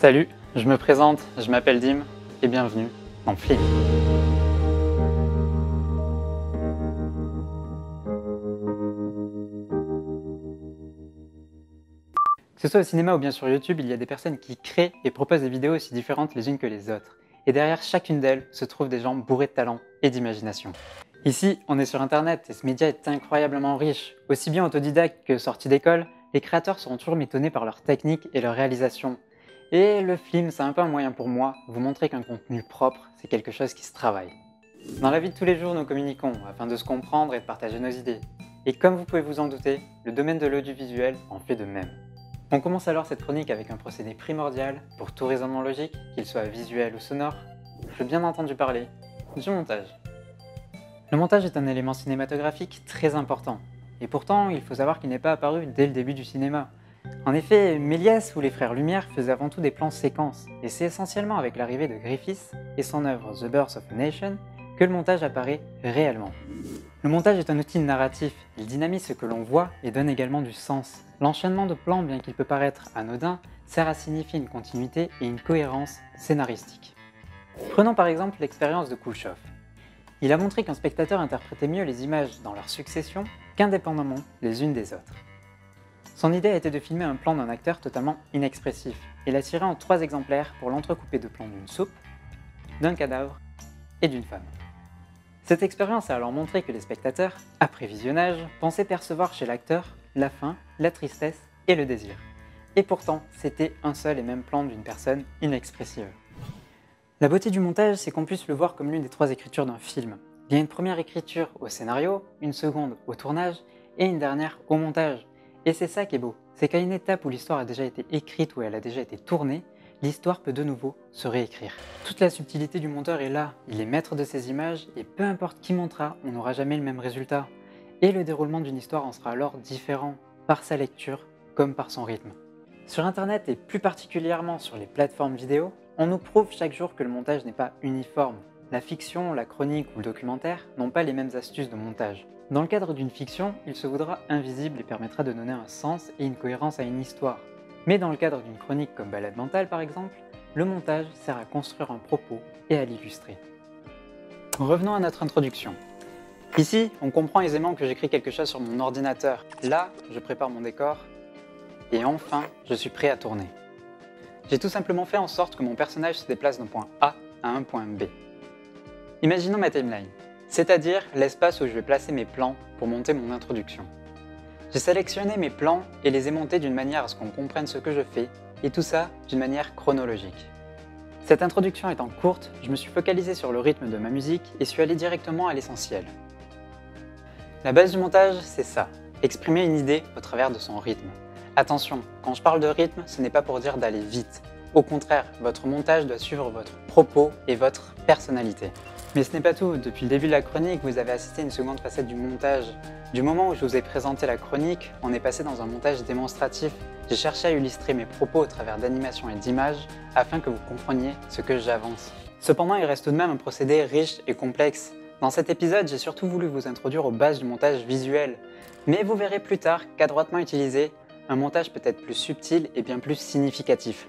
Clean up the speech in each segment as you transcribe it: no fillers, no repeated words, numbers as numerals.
Salut, je me présente, je m'appelle Dim et bienvenue dans Film. Que ce soit au cinéma ou bien sur YouTube, il y a des personnes qui créent et proposent des vidéos aussi différentes les unes que les autres. Et derrière chacune d'elles se trouvent des gens bourrés de talent et d'imagination. Ici, on est sur Internet et ce média est incroyablement riche. Aussi bien autodidacte que sorti d'école, les créateurs seront toujours étonnés par leur technique et leur réalisation. Et le film, c'est un peu un moyen pour moi de vous montrer qu'un contenu propre, c'est quelque chose qui se travaille. Dans la vie de tous les jours, nous communiquons afin de se comprendre et de partager nos idées. Et comme vous pouvez vous en douter, le domaine de l'audiovisuel en fait de même. On commence alors cette chronique avec un procédé primordial pour tout raisonnement logique, qu'il soit visuel ou sonore. J'ai bien entendu parler du montage. Le montage est un élément cinématographique très important. Et pourtant, il faut savoir qu'il n'est pas apparu dès le début du cinéma. En effet, Méliès ou les frères Lumière faisaient avant tout des plans séquences, et c'est essentiellement avec l'arrivée de Griffith et son œuvre The Birth of a Nation que le montage apparaît réellement. Le montage est un outil narratif, il dynamise ce que l'on voit et donne également du sens. L'enchaînement de plans, bien qu'il peut paraître anodin, sert à signifier une continuité et une cohérence scénaristique. Prenons par exemple l'expérience de Kuleshov. Il a montré qu'un spectateur interprétait mieux les images dans leur succession qu'indépendamment les unes des autres. Son idée a été de filmer un plan d'un acteur totalement inexpressif et l'a tiré en 3 exemplaires pour l'entrecouper de plans d'une soupe, d'un cadavre et d'une femme. Cette expérience a alors montré que les spectateurs, après visionnage, pensaient percevoir chez l'acteur la faim, la tristesse et le désir. Et pourtant, c'était un seul et même plan d'une personne inexpressive. La beauté du montage, c'est qu'on puisse le voir comme l'une des 3 écritures d'un film. Il y a une première écriture au scénario, une seconde au tournage et une dernière au montage. Et c'est ça qui est beau, c'est qu'à une étape où l'histoire a déjà été écrite, où elle a déjà été tournée, l'histoire peut de nouveau se réécrire. Toute la subtilité du monteur est là, il est maître de ses images et peu importe qui montera, on n'aura jamais le même résultat. Et le déroulement d'une histoire en sera alors différent, par sa lecture comme par son rythme. Sur Internet et plus particulièrement sur les plateformes vidéo, on nous prouve chaque jour que le montage n'est pas uniforme. La fiction, la chronique ou le documentaire n'ont pas les mêmes astuces de montage. Dans le cadre d'une fiction, il se voudra invisible et permettra de donner un sens et une cohérence à une histoire. Mais dans le cadre d'une chronique comme Balade mentale par exemple, le montage sert à construire un propos et à l'illustrer. Revenons à notre introduction. Ici, on comprend aisément que j'écris quelque chose sur mon ordinateur. Là, je prépare mon décor. Et enfin, je suis prêt à tourner. J'ai tout simplement fait en sorte que mon personnage se déplace d'un point A à un point B. Imaginons ma timeline, c'est-à-dire l'espace où je vais placer mes plans pour monter mon introduction. J'ai sélectionné mes plans et les ai montés d'une manière à ce qu'on comprenne ce que je fais, et tout ça d'une manière chronologique. Cette introduction étant courte, je me suis focalisé sur le rythme de ma musique et suis allé directement à l'essentiel. La base du montage, c'est ça, exprimer une idée au travers de son rythme. Attention, quand je parle de rythme, ce n'est pas pour dire d'aller vite. Au contraire, votre montage doit suivre votre propos et votre personnalité. Mais ce n'est pas tout, depuis le début de la chronique, vous avez assisté à une seconde facette du montage. Du moment où je vous ai présenté la chronique, on est passé dans un montage démonstratif. J'ai cherché à illustrer mes propos au travers d'animations et d'images afin que vous compreniez ce que j'avance. Cependant, il reste tout de même un procédé riche et complexe. Dans cet épisode, j'ai surtout voulu vous introduire aux bases du montage visuel. Mais vous verrez plus tard qu'adroitement utilisé, un montage peut être plus subtil et bien plus significatif.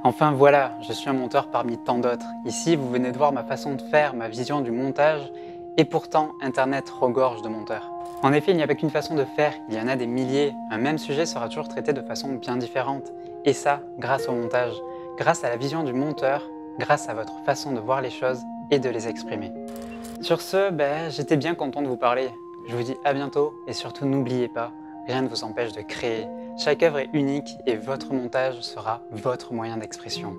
Enfin voilà, je suis un monteur parmi tant d'autres. Ici, vous venez de voir ma façon de faire, ma vision du montage, et pourtant, Internet regorge de monteurs. En effet, il n'y a pas qu'une façon de faire, il y en a des milliers. Un même sujet sera toujours traité de façon bien différente. Et ça, grâce au montage, grâce à la vision du monteur, grâce à votre façon de voir les choses et de les exprimer. Sur ce, j'étais bien content de vous parler. Je vous dis à bientôt, et surtout n'oubliez pas, rien ne vous empêche de créer. Chaque œuvre est unique et votre montage sera votre moyen d'expression.